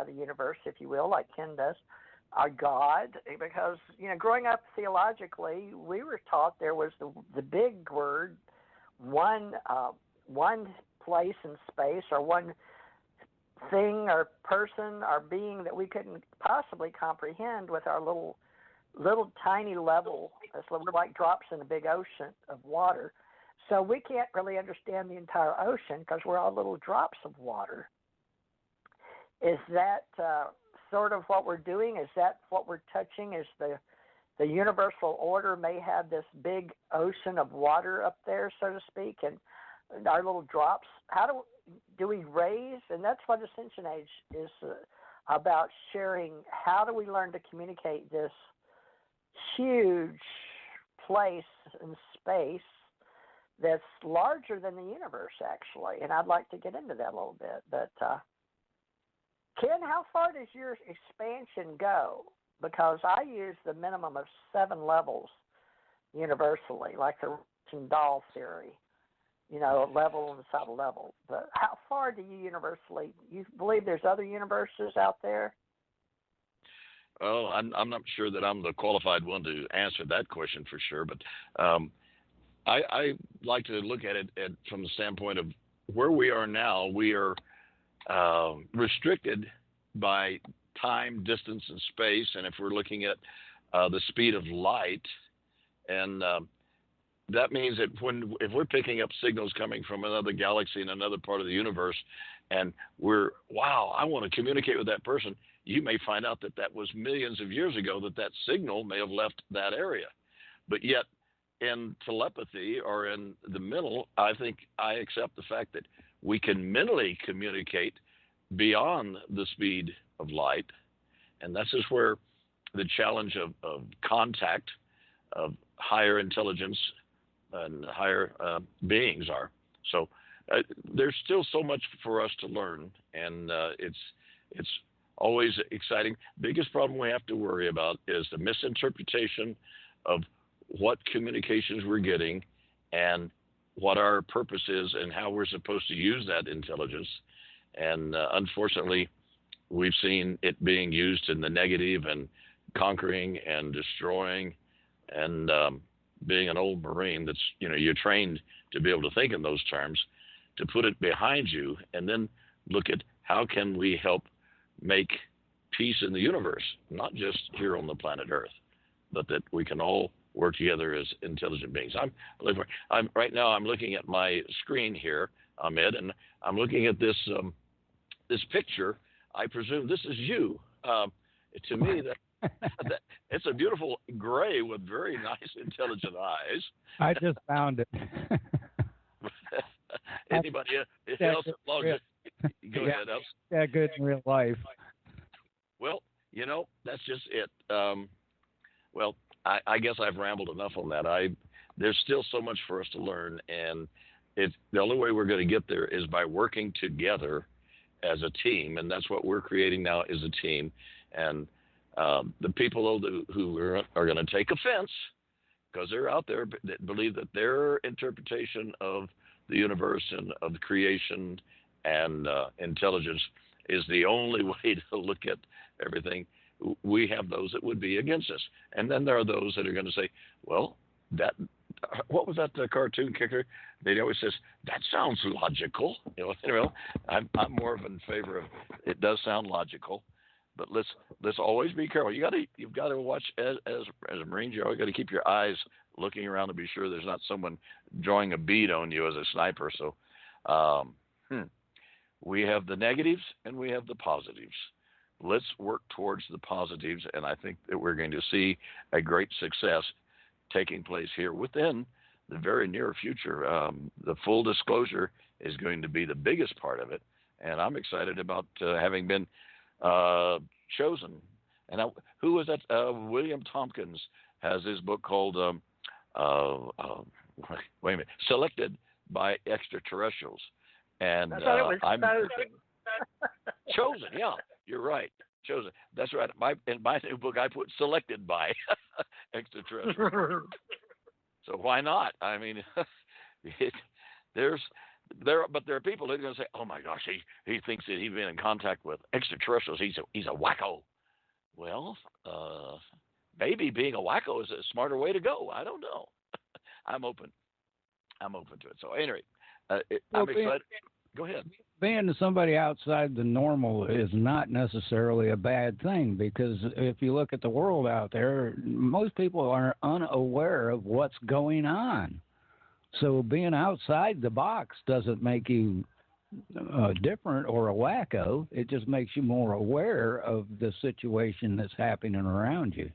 the universe, if you will, like Ken does, our God, because growing up theologically, we were taught there was the big word, one place in space, or one thing or person or being that we couldn't possibly comprehend with our little tiny level. We're like drops in a big ocean of water. So we can't really understand the entire ocean because we're all little drops of water. Is that sort of what we're doing? Is that what we're touching? Is the universal order may have this big ocean of water up there, so to speak, and our little drops? How do we raise? And that's what Ascension Age is about, sharing. How do we learn to communicate this huge place in space that's larger than the universe, actually? And I'd like to get into that a little bit. But, Ken, how far does your expansion go? Because I use the minimum of 7 levels universally, like the Russian doll theory, a level on the side of level. But how far do you universally, you believe there's other universes out there? Well, I'm not sure that I'm the qualified one to answer that question for sure, but I like to look at it from the standpoint of where we are now. We are restricted by time, distance, and space. And if we're looking at the speed of light, and that means that if we're picking up signals coming from another galaxy in another part of the universe, and I want to communicate with that person, you may find out that was millions of years ago that signal may have left that area. But yet, in telepathy or in the mental, I think I accept the fact that we can mentally communicate beyond the speed of light. And this is where the challenge of contact, of higher intelligence and higher beings are. So there's still so much for us to learn, and it's always exciting. Biggest problem we have to worry about is the misinterpretation of what communications we're getting and what our purpose is and how we're supposed to use that intelligence. And unfortunately, we've seen it being used in the negative and conquering and destroying. And being an old Marine, that's, you're trained to be able to think in those terms, to put it behind you and then look at how can we help make peace in the universe, not just here on the planet Earth, but that we can all work together as intelligent beings. I'm right now, I'm looking at my screen here, Ahmed, and I'm looking at this picture. I presume this is you. To me, that it's a beautiful gray with very nice, intelligent eyes. I just found it. Anybody else? Go ahead, else. Yeah, good in real life. Well, that's just it. Well, I guess I've rambled enough on that. There's still so much for us to learn, and the only way we're going to get there is by working together as a team, and that's what we're creating now, is a team. And the people who are going to take offense, because they're out there that believe that their interpretation of the universe and of the creation and intelligence is the only way to look at everything. We have those that would be against us. And then there are those that are going to say, well, what was that cartoon kicker? They always says, that sounds logical. I'm more of in favor of, it does sound logical, but let's always be careful. You've got to watch as a Marine. You always got to keep your eyes looking around to be sure there's not someone drawing a bead on you as a sniper. So we have the negatives and we have the positives. Let's work towards the positives, and I think that we're going to see a great success taking place here within the very near future. The full disclosure is going to be the biggest part of it, and I'm excited about having been chosen. And who was that? William Tompkins has his book called wait a minute, Selected by Extraterrestrials. And I'm chosen. Yeah, you're right. Chosen. That's right. In my new book, I put selected by extraterrestrials. So why not? I mean, there's But there are people that are going to say, "Oh my gosh, he thinks that he's been in contact with extraterrestrials. He's a wacko." Well, maybe being a wacko is a smarter way to go. I don't know. I'm open. I'm open to it. So anyway, I'm excited. Go ahead. Being somebody outside the normal is not necessarily a bad thing, because if you look at the world out there, most people are unaware of what's going on. So being outside the box doesn't make you different or a wacko. It just makes you more aware of the situation that's happening around you.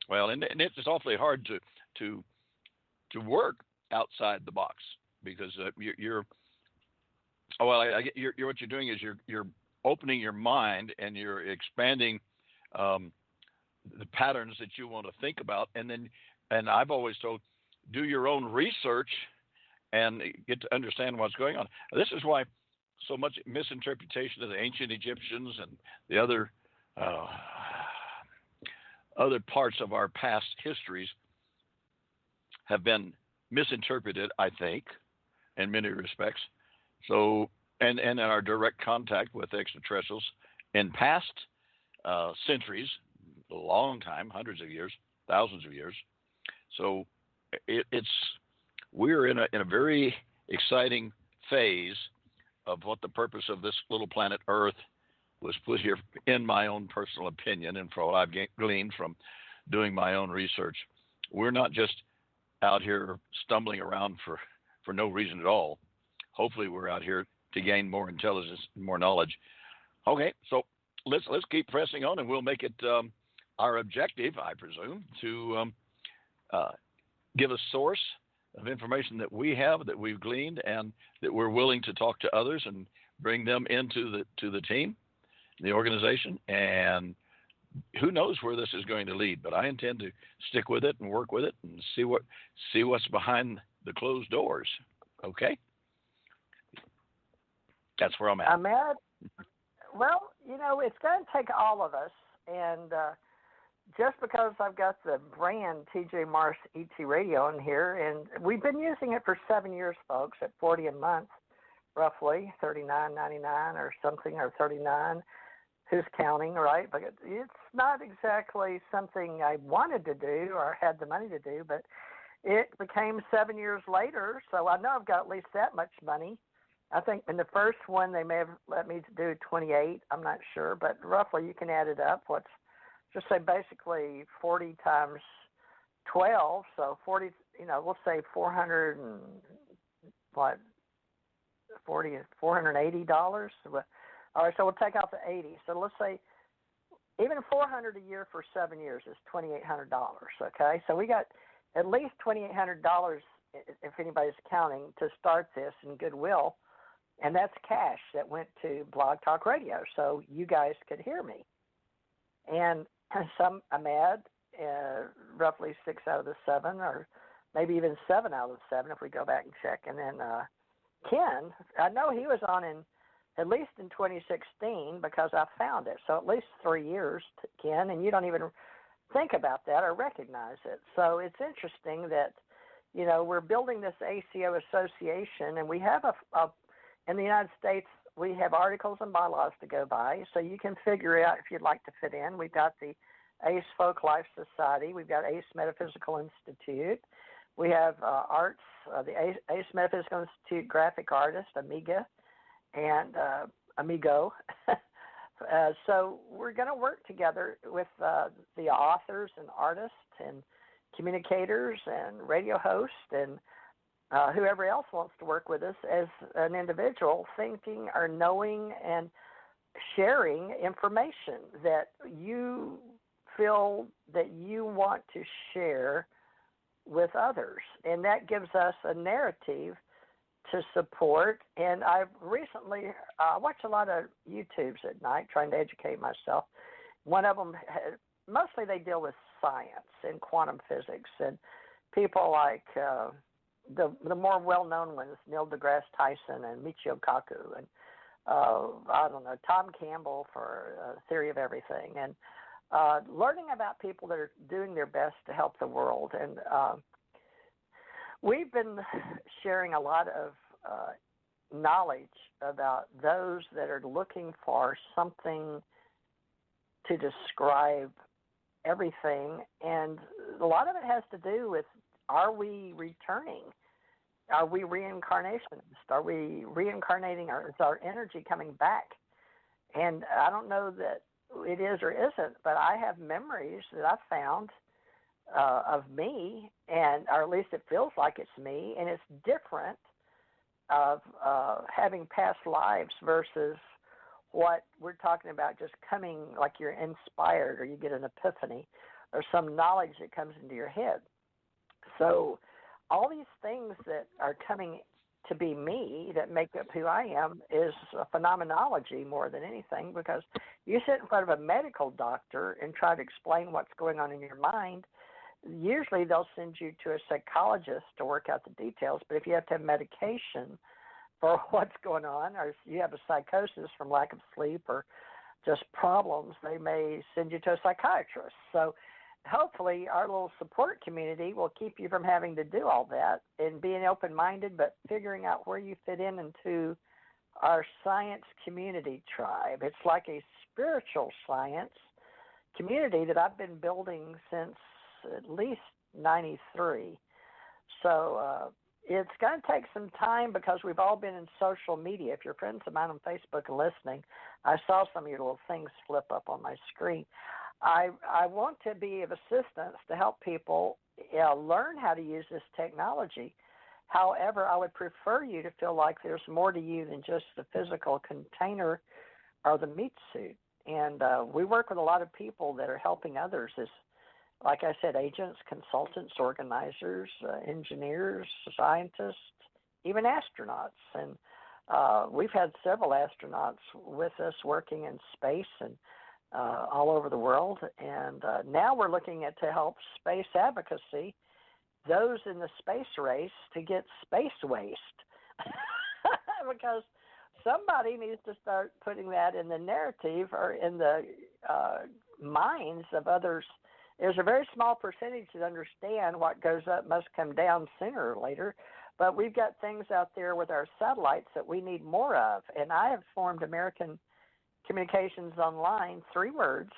Well, and it's awfully hard to work outside the box, because you're what you're doing is you're opening your mind and you're expanding the patterns that you want to think about, and I've always told, do your own research and get to understand what's going on. This is why so much misinterpretation of the ancient Egyptians and the other parts of our past histories have been misinterpreted, I think, in many respects. So, and in our direct contact with extraterrestrials in past centuries, a long time, hundreds of years, thousands of years. So we're in a very exciting phase of what the purpose of this little planet Earth was put here, in my own personal opinion, and for what I've gleaned from doing my own research. We're not just out here stumbling around for no reason at all. Hopefully we're out here to gain more intelligence and more knowledge. Okay, so let's keep pressing on, and we'll make it our objective, I presume, to give a source of information that we have, that we've gleaned, and that we're willing to talk to others and bring them into the team, the organization, and who knows where this is going to lead. But I intend to stick with it and work with it and see what's behind the closed doors. Okay, that's where I'm at. Well, it's going to take all of us, and just because I've got the brand TJ Morris ET Radio in here, and we've been using it for 7 years, folks, at $40 a month, roughly $39.99 or something, or $39. Who's counting, right? But it's not exactly something I wanted to do or had the money to do, but it became 7 years later, so I know I've got at least that much money. I think in the first one they may have let me do 28. I'm not sure, but roughly you can add it up. What's just say basically 40 times 12, so 40. We'll say 400 and what? $480. All right, so we'll take out the 80. So let's say even $400 a year for 7 years is $2,800. Okay, so we got at least $2,800, if anybody's counting, to start this in goodwill. And that's cash that went to Blog Talk Radio, so you guys could hear me. And I'm mad, roughly 6 out of the 7, or maybe even 7 out of the 7 if we go back and check. And then Ken, I know he was on at least in 2016 because I found it. So at least 3 years, Ken, and you don't even think about that or recognize it. So it's interesting that, we're building this ACO association, and we have in the United States, we have articles and bylaws to go by, so you can figure out if you'd like to fit in. We've got the ACE Folk Life Society. We've got ACE Metaphysical Institute. We have arts, the ACE Metaphysical Institute graphic artist, Amiga, and Amigo. So we're going to work together with the authors and artists and communicators and radio hosts and whoever else wants to work with us as an individual, thinking or knowing and sharing information that you feel that you want to share with others. And that gives us a narrative to support. And I've recently watched a lot of YouTubes at night trying to educate myself. One of them, mostly they deal with science and quantum physics, and people like the more well-known ones, Neil deGrasse Tyson and Michio Kaku, and I don't know, Tom Campbell for Theory of Everything, and learning about people that are doing their best to help the world. And we've been sharing a lot of knowledge about those that are looking for something to describe everything, and a lot of it has to do with, are we returning? Are we reincarnationists? Are we reincarnating? Or is our energy coming back? And I don't know that it is or isn't, but I have memories that I've found of me, or at least it feels like it's me, and it's different of having past lives versus what we're talking about, just coming like you're inspired or you get an epiphany or some knowledge that comes into your head. So all these things that are coming to be me that make up who I am is a phenomenology more than anything, because you sit in front of a medical doctor and try to explain what's going on in your mind. Usually they'll send you to a psychologist to work out the details, but if you have to have medication for what's going on, or you have a psychosis from lack of sleep or just problems, they may send you to a psychiatrist. So hopefully our little support community will keep you from having to do all that and being open-minded, but figuring out where you fit into our science community tribe. It's like a spiritual science community that I've been building since at least 93. So it's going to take some time because we've all been in social media. If you're friends of mine on Facebook and listening, I saw some of your little things flip up on my screen. I want to be of assistance to help people learn how to use this technology. However, I would prefer you to feel like there's more to you than just the physical container or the meat suit. And we work with a lot of people that are helping others as, like I said, agents, consultants, organizers, engineers, scientists, even astronauts. And we've had several astronauts with us working in space and all over the world. And now we're looking at to help space advocacy, those in the space race, to get space waste. Because somebody needs to start putting that in the narrative or in the minds of others. There's a very small percentage that understand what goes up must come down sooner or later, but we've got things out there with our satellites that we need more of. And I have formed American Communications Online, 3 words,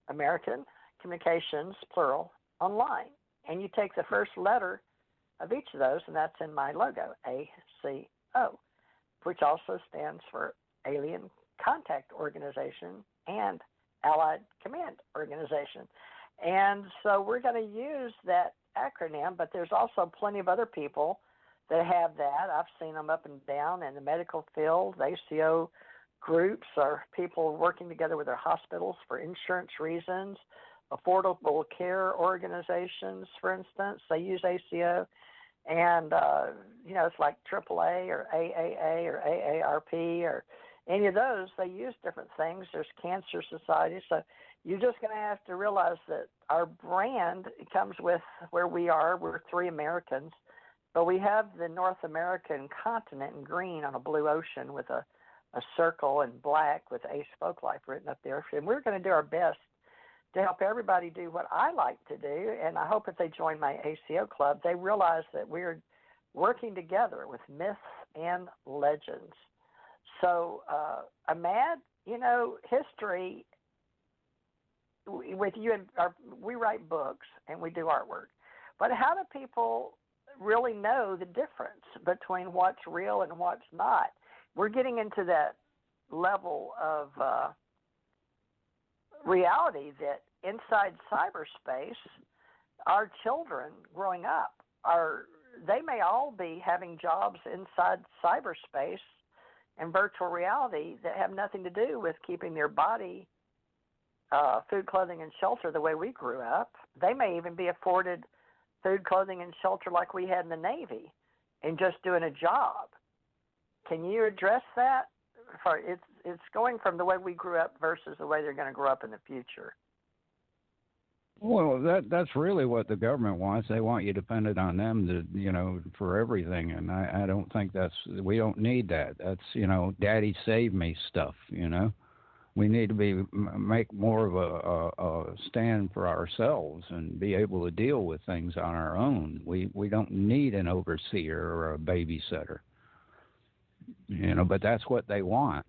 American Communications, plural, Online. And you take the first letter of each of those, and that's in my logo, ACO, which also stands for Alien Contact Organization and Allied Command Organization. And so we're going to use that acronym, but there's also plenty of other people that have that. I've seen them up and down in the medical field. The ACO groups are people working together with their hospitals for insurance reasons. Affordable care organizations, for instance, they use ACO. And, it's like AAA or AAA or AARP or any of those, they use different things. There's cancer societies. So you're just going to have to realize that our brand comes with where we are. We're 3 Americans, but we have the North American continent in green on a blue ocean with a circle in black with Ace Folklife written up there. And we're going to do our best to help everybody do what I like to do. And I hope if they join my ACO Club, they realize that we're working together with myths and legends. So, Ahmad, history, with you, and we write books and we do artwork. But how do people really know the difference between what's real and what's not? We're getting into that level of reality that inside cyberspace, our children growing up they may all be having jobs inside cyberspace and virtual reality that have nothing to do with keeping their body food, clothing, and shelter the way we grew up. They may even be afforded food, clothing, and shelter like we had in the Navy and just doing a job. Can you address that? It's going from the way we grew up versus the way they're going to grow up in the future. Well, that's really what the government wants. They want you dependent on them to, for everything. And I don't think we don't need that. That's, daddy save me stuff, We need to make more of a stand for ourselves and be able to deal with things on our own. We don't need an overseer or a babysitter, but that's what they want.